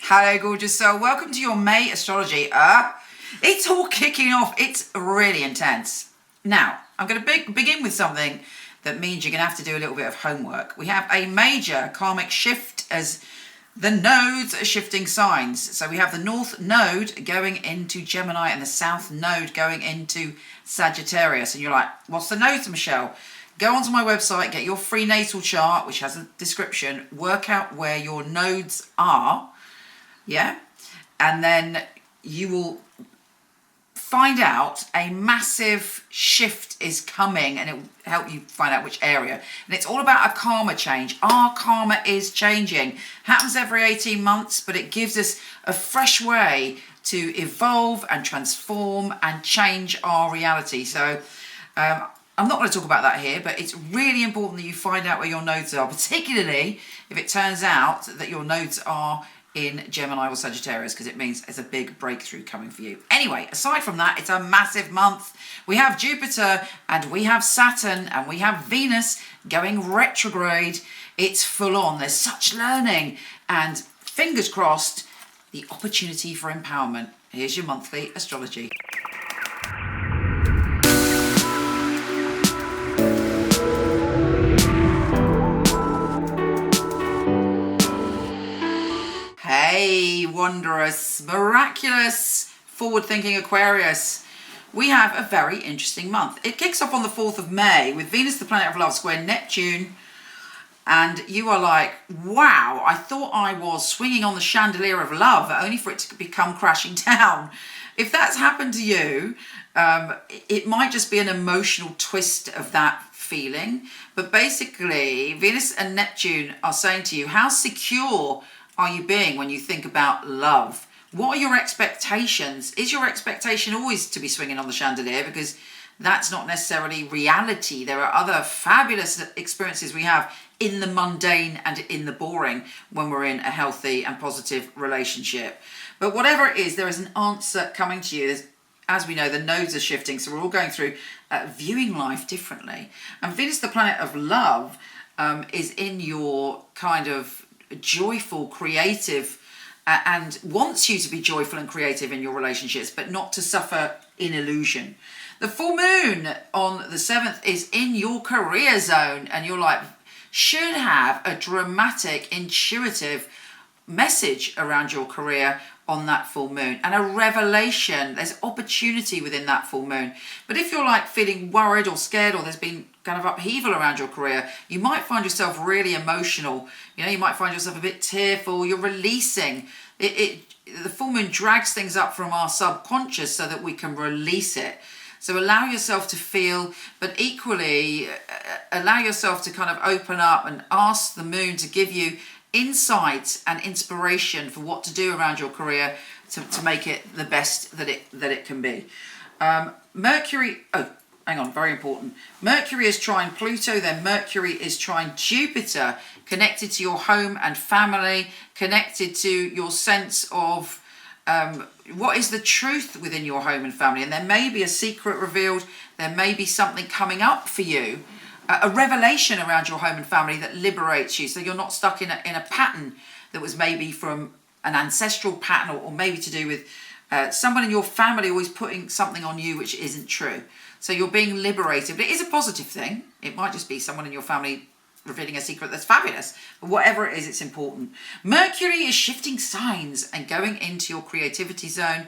Hello, gorgeous soul. Welcome to your May astrology. It's all kicking off. It's really intense. Now, I'm going to begin with something that means you're going to have to do a little bit of homework. We have a major karmic shift as the nodes are shifting signs. So we have the North Node going into Gemini and the South Node going into Sagittarius. And you're like, what's the nodes, Michelle? Go onto my website, get your free natal chart, which has a description, work out where your nodes are. Yeah, and then you will find out a massive shift is coming, and it will help you find out which area. And it's all about a karma change. Our karma is changing. Happens every 18 months, but it gives us a fresh way to evolve and transform and change our reality. So I'm not going to talk about that here, but it's really important that you find out where your nodes are, particularly if it turns out that your nodes are in Gemini or Sagittarius, because it means there's a big breakthrough coming for you. Anyway, aside from that, it's a massive month. We have Jupiter and we have Saturn and we have Venus going retrograde. It's full on. There's such learning and fingers crossed, the opportunity for empowerment. Here's your monthly astrology. Hey, wondrous, miraculous, forward-thinking Aquarius. We have a very interesting month. It kicks off on the 4th of May with Venus, the planet of love, square Neptune. And you are like, wow, I thought I was swinging on the chandelier of love, only for it to become crashing down. If that's happened to you, it might just be an emotional twist of that feeling. But basically, Venus and Neptune are saying to you, how secure are you being when you think about love? What are your expectations? Is your expectation always to be swinging on the chandelier? Because that's not necessarily reality. There are other fabulous experiences we have in the mundane and in the boring when we're in a healthy and positive relationship. But whatever it is, there is an answer coming to you. As we know, the nodes are shifting, so we're all going through viewing life differently. And Venus, the planet of love, is in your kind of joyful, creative, and wants you to be joyful and creative in your relationships, but not to suffer in illusion. The full moon on the 7th is in your career zone, and you're like, should have a dramatic, intuitive message around your career on that full moon, and a revelation. There's opportunity within that full moon. But if you're like feeling worried or scared, or there's been kind of upheaval around your career, you might find yourself really emotional. You know, you might find yourself a bit tearful. You're releasing it. The full moon drags things up from our subconscious so that we can release it. So allow yourself to feel, but equally allow yourself to kind of open up and ask the moon to give you insight and inspiration for what to do around your career to make it the best that it can be. Mercury, hang on, very important. Mercury is trine Pluto, then Mercury is trine Jupiter, connected to your home and family, connected to your sense of what is the truth within your home and family. And there may be a secret revealed, there may be something coming up for you, a revelation around your home and family that liberates you, so you're not stuck in a pattern that was maybe from an ancestral pattern, or maybe to do with someone in your family always putting something on you which isn't true. So you're being liberated. But it is a positive thing. It might just be someone in your family revealing a secret that's fabulous. But whatever it is, it's important. Mercury is shifting signs and going into your creativity zone.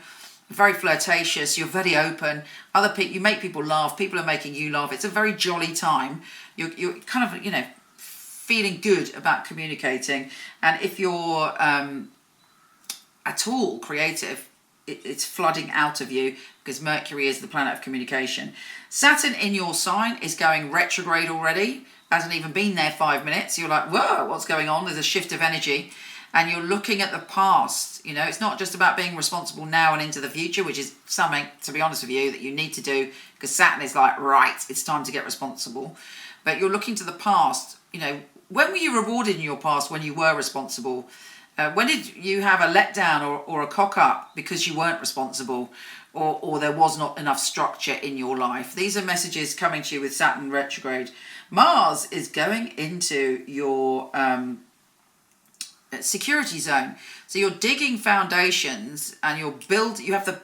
Very flirtatious, you're very open. Other people, you make people laugh. People are making you laugh. It's a very jolly time. You're kind of, feeling good about communicating. And if you're at all creative, it's flooding out of you, because Mercury is the planet of communication. Saturn in your sign is going retrograde already. Hasn't even been there 5 minutes. You're like, whoa, what's going on? There's a shift of energy. And you're looking at the past. It's not just about being responsible now and into the future, which is something, to be honest with you, that you need to do, because Saturn is like, right, it's time to get responsible. But you're looking to the past. When were you rewarded in your past when you were responsible? When did you have a letdown or a cock up because you weren't responsible, or there was not enough structure in your life? These are messages coming to you with Saturn retrograde. Mars is going into your security zone. So you're digging foundations and you have the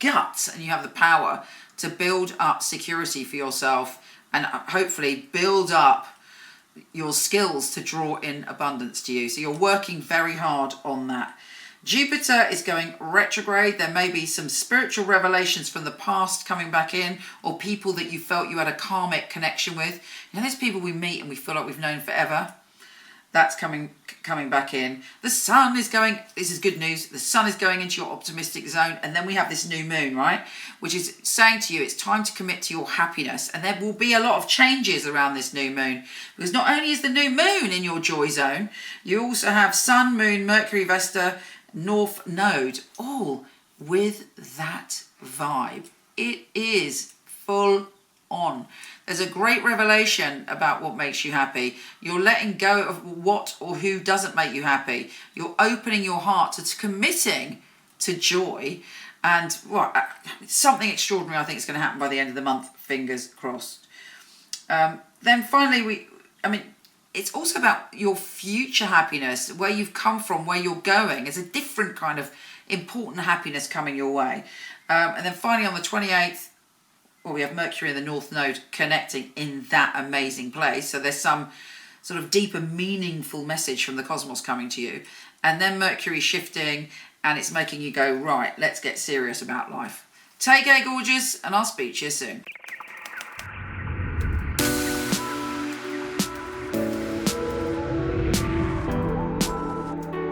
guts and you have the power to build up security for yourself and hopefully build up your skills to draw in abundance to you. So you're working very hard on that. Jupiter is going retrograde. There may be some spiritual revelations from the past coming back in, or people that you felt you had a karmic connection with. You know, there's people we meet and we feel like we've known forever. That's coming back in. The sun is going, this is good news, the sun is going into your optimistic zone, and then we have this new moon, right? Which is saying to you, it's time to commit to your happiness, and there will be a lot of changes around this new moon, because not only is the new moon in your joy zone, you also have sun, moon, Mercury, Vesta, North Node, all with that vibe. It is full on. There's a great revelation about what makes you happy. You're letting go of what or who doesn't make you happy. You're opening your heart to committing to joy. And something extraordinary I think is going to happen by the end of the month. Fingers crossed. Then finally, it's also about your future happiness, where you've come from, where you're going. There's a different kind of important happiness coming your way. And then finally on the 28th, we have Mercury in the North Node connecting in that amazing place. So there's some sort of deeper, meaningful message from the cosmos coming to you. And then Mercury shifting, and it's making you go, right, let's get serious about life. Take care, gorgeous, and I'll speak to you soon.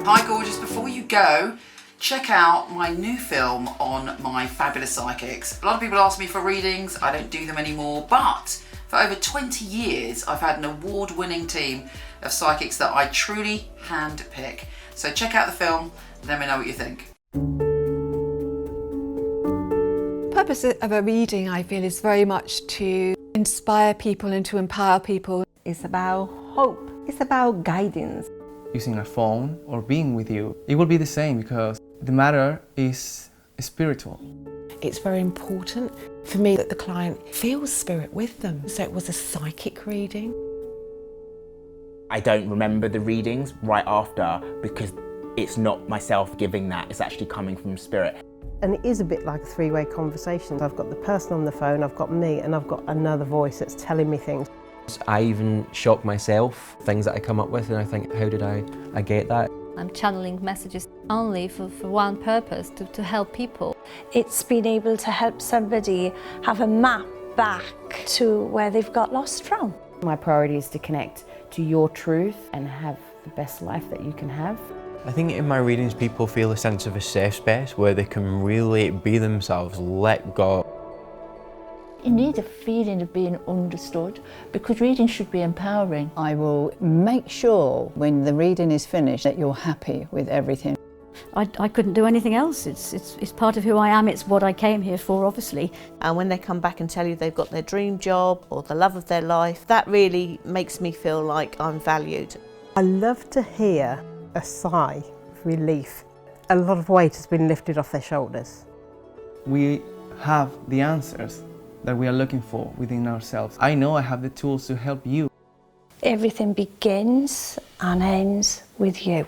Hi, gorgeous. Before you go, check out my new film on my fabulous psychics. A lot of people ask me for readings. I don't do them anymore, but for over 20 years, I've had an award-winning team of psychics that I truly handpick. So check out the film, and let me know what you think. The purpose of a reading, I feel, is very much to inspire people and to empower people. It's about hope. It's about guidance. Using a phone or being with you, it will be the same, because the matter is spiritual. It's very important for me that the client feels spirit with them. So it was a psychic reading. I don't remember the readings right after, because it's not myself giving that, it's actually coming from spirit. And it is a bit like a three-way conversation. I've got the person on the phone, I've got me, and I've got another voice that's telling me things. I even shock myself, things that I come up with, and I think, how did I get that? I'm channeling messages only for one purpose, to help people. It's been able to help somebody have a map back to where they've got lost from. My priority is to connect to your truth and have the best life that you can have. I think in my readings people feel a sense of a safe space where they can really be themselves, let go. You need a feeling of being understood, because reading should be empowering. I will make sure when the reading is finished that you're happy with everything. I couldn't do anything else. It's part of who I am. It's what I came here for, obviously. And when they come back and tell you they've got their dream job or the love of their life, that really makes me feel like I'm valued. I love to hear a sigh of relief. A lot of weight has been lifted off their shoulders. We have the answers that we are looking for within ourselves. I know I have the tools to help you. Everything begins and ends with you.